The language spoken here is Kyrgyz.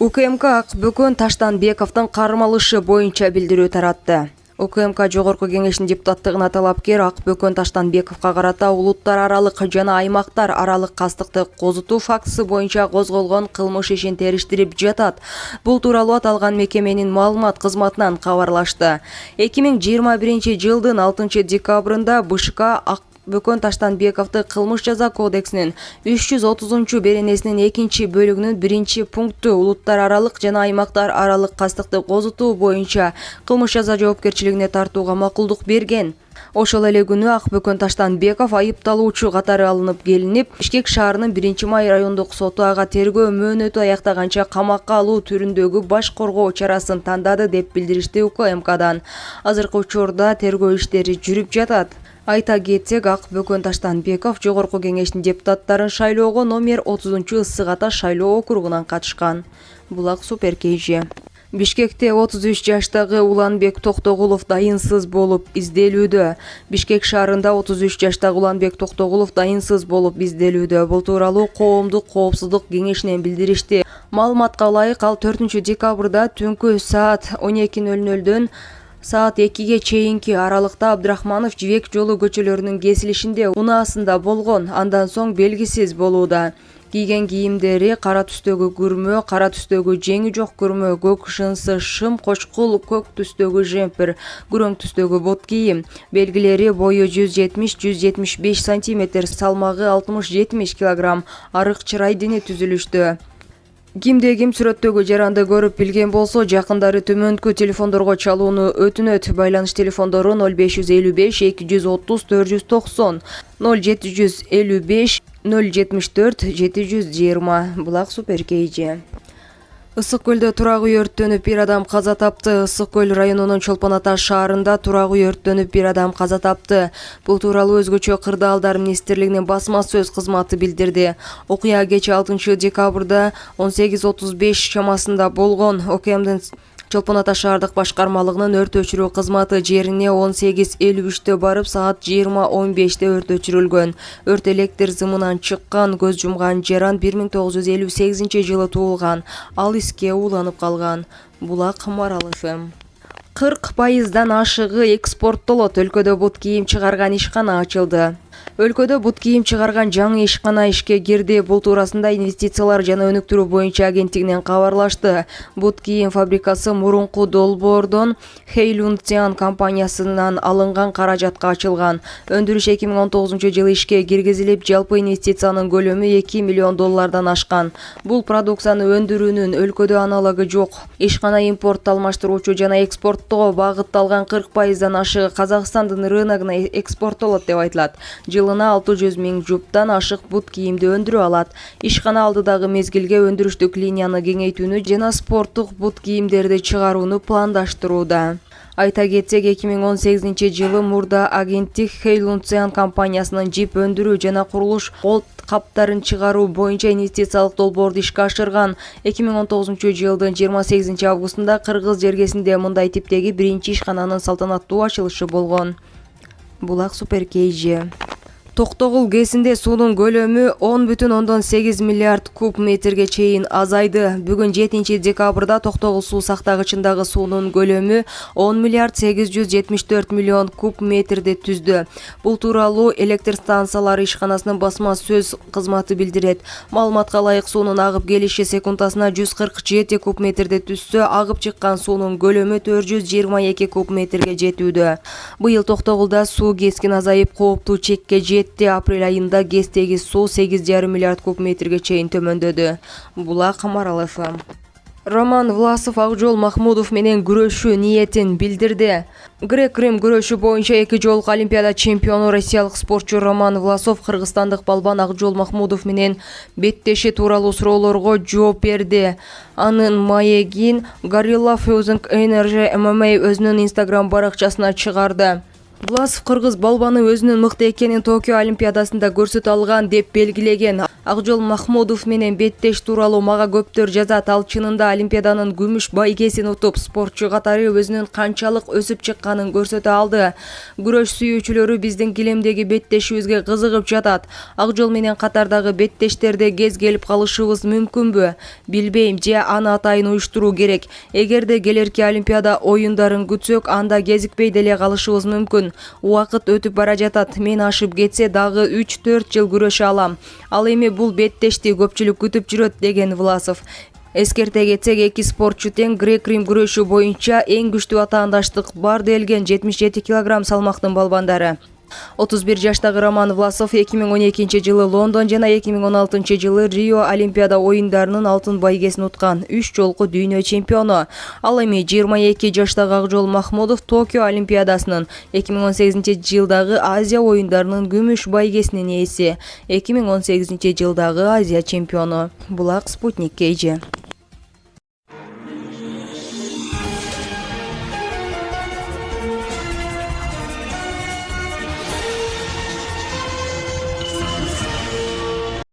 УКМК Акбөкөн Таштанбековдун кармалышы боюнча билдирүү таратты. УКМК Жогорку Кеңешинин депутаттыгына талапкер Акбөкөн Таштанбековго карата улуттар аралык жана аймактар аралык кастыкты козутуу фактысы боюнча козголгон кылмыш ишин териштирип жатат. Бул тууралуу аталган мекеменин маалымат кызматынан кабарлашты. 2021-жылдын 6-декабрында БШК Акбөкөн Таштанбековду кылмыш жаза кодексинин 330-беренесинин 2-бөлүгүнүн 1-пункту улуттар аралык жана аймактар аралык кастыкты козутуу боюнча кылмыш жаза жоопкерчилигине тартууга макулдук берген. Ошол эле күнү Акбөкөн Таштанбеков айыпталуучу катары алынып келинип, Бишкек шаарынын 1-май райондук соту ага тергөө мөөнөтү аяктаганча камакка алуу түрүндөгү баш коргоо чарасын тандады деп билдиришти УКМКдан. Азыркы учурда тергөө иштери жүрүп жатат. Айта кетсек, Акбөкөн Таштанбеков Жогорку Кеңештин депутаттарын шайлоого номер 30-ысыгата шайлоо округунан катышкан. Булак Супер КЖ. Бишкекте 33 жаштагы Уланбек Токтогулов дайынсыз болуп изделүүдө. Бишкек шаарында 33 жаштагы Уланбек Токтогулов дайынсыз болуп изделүүдө. Бул тууралуу Коомдук коопсуздук кеңешинен билдиришти. Маалыматка ылайык, ал 4-декабрда түнкү саат 12:00дөн саат 2-ге чейинки аралыкта Абдрахманов Жибек жолу көчөлөрүнүн кесилишинде унаасында болгон. Андан соң белгисиз болууда. Кийген кийимдери кара түстөгү күрмө, кара түстөгү жеңи жок күрмө, көк шынсы шым, кочкул көк түстөгү жемпир, күрөң түстөгү бот кийим. Белгилери бою 170-175 см, салмагы 60-70 кг, арык чырай дене түзүлүштү. Кимде-ким сүрөттөгү жаранды көрүп билген болсо, жакындары төмөнкү телефондорго чалууну өтүнөт. Байланыш телефондору 0555 230 490, 0755 074 720. Булак Супер КЖ. Ысык көлдө турак үй өрттөнүп, бир адам каза тапты. Ысык көл районунун Чолпон Ата шаарында турак үй өрттөнүп, бир адам каза тапты. Бул тууралуу Өзгөчө кырдаалдар министрлигинин басма сөз кызматы билдирди. Окуя кечээ 6-декабрда 18:35 чамасында болгон. ОКМдин Чолпон Ата шаардык башкармалыгынын өрт өчүрүү кызматы жерине 18:53 барып, саат 20:15 өрт өчүрүлгөн. Өрт электр зымынан чыккан. Көз жумган жаран 1958-жылы туулган. Ал иске уланып калган. Булак Марал ФМ. 40%дан ашыгы экспорттолот. Өлкөдө бут кийим чыгарган ишкана ачылды. Өлкөдө бут кийим чыгарган жаңы ишкана ишке кирди. Бул туурасында инвестициялар жана өнүктүрүү боюнча агенттигинен кабарлашты. Бут кийим фабрикасы мурунку долбоордон Heilongjiang компаниясынан алынган каражатка ачылган. Өндүрүш 2019-жылы ишке киргизилип, жалпы инвестициянын көлөмү $2 миллион ашкан. Бул продукцияны өндүрүүнүн өлкөдө аналогу жок. Ишкана импорт алмаштыруучу жана экспорттоо багытталган 40%дан ашыгы Казакстандын рыногуна экспорттолот деп айтылат. Жылына 600 000 жуптан ашык бут кийимди өндүрө алат. Ишкана алдыдагы мезгилге өндүрүштүк линияны кеңейтүүнү жана спорттук бут кийимдерди чыгарууну пландаштырууда. Айта кетсек, 2018-жылы мурда агенттик Heilongjiang компаниясынын жип өндүрүү жана курулуш кол каптарын чыгаруу боюнча инвестициялык долбоорду ишке ашырган. 2019-жылдын 28 августунда Кыргыз жергесинде мындай типтеги биринчи ишкананын салтанаттуу ачылышы болгон. Булак Супер КЖ. Токтогул ГЭСинде суунун көлөмү 10,8 миллиард куб метрге чейин азайды. Бүгүн 7-декабрда Токтогул суу сактагычындагы суунун көлөмү 10 миллиард 874 миллион куб метрди түздү. Бул тууралуу электр станциялары ишканасынын басма сөз кызматы билдирет. Маалыматка ылайык, суунун агып келиши секундасына 147 куб метрди түзсө, агып чыккан суунун көлөмү 422 куб метрге жетүүдө. Быйыл Токтогулда суу кескин азайып, кооптуу чекке жетти. Апрель айында ГЭСтеги суу 8,5 миллиард куб метрге чейин төмөндөдү. Булак Марал ФМ. Роман Власов Акжол Махмудов менен күрөшүү ниетин билдирди. Грек-Рим күрөшү боюнча 2 жолку Олимпиада чемпиону россиялык спортчу Роман Власов кыргызстандык балбан Акжол Махмудов менен беттеши тууралуу суроолорго жооп берди. Анын маегин Gorilla Fusing Energy MMA өзүнүн Instagram баракчасына чыгарды. Власов кыргыз балбаны өзүнүн мыкты экенин Токио Олимпиадасында көрсөтө алган деп белгилеген. Акжол Махмудов менен беттеш тууралуу мага көптөр жазат. Ал чынында Олимпиаданын күмүш байгесин утуп, спортчу катары өзүнүн канчалык өсүп чыкканын көрсөтө алды. Күрөш сүйүүчүлөрү биздин килемдеги беттешибизге кызыгып жатат. Акжол менен катардагы беттештерде кез келип калышыбыз мүмкүнбү? Билбейм, же аны атайын уюштуруу керек. Эгерде келерки Олимпиада оюндарын күтсөк, анда кезикпей деле калышыбыз мүмкүн. Убакыт өтүп бара жатат. Мен ашып кетсе дагы 3-4 жыл күрөшө алам. Ал эми бул беттешти көпчүлүк күтүп жүрөт, деген Власов. Эскерте кетсек, эки спортчу тең грек-рим күрөшү боюнча эң күчтүү атаандаштык бар делген 77 кг салмактын балбандары. 31 жаштагы Роман Власов 2012 жылы Лондон жана 2016 жылы Рио Олимпиада оюндарынын алтын байгесин уткан 3 жолку дүйнө чемпиону. Ал эми 22 жаштагы Акжол Махмудов Токио Олимпиадасынын 2018 жылдагы Азия оюндарынын күмүш байгесинин ээси, 2018 жылдагы Азия чемпиону. Булак Спутник KG.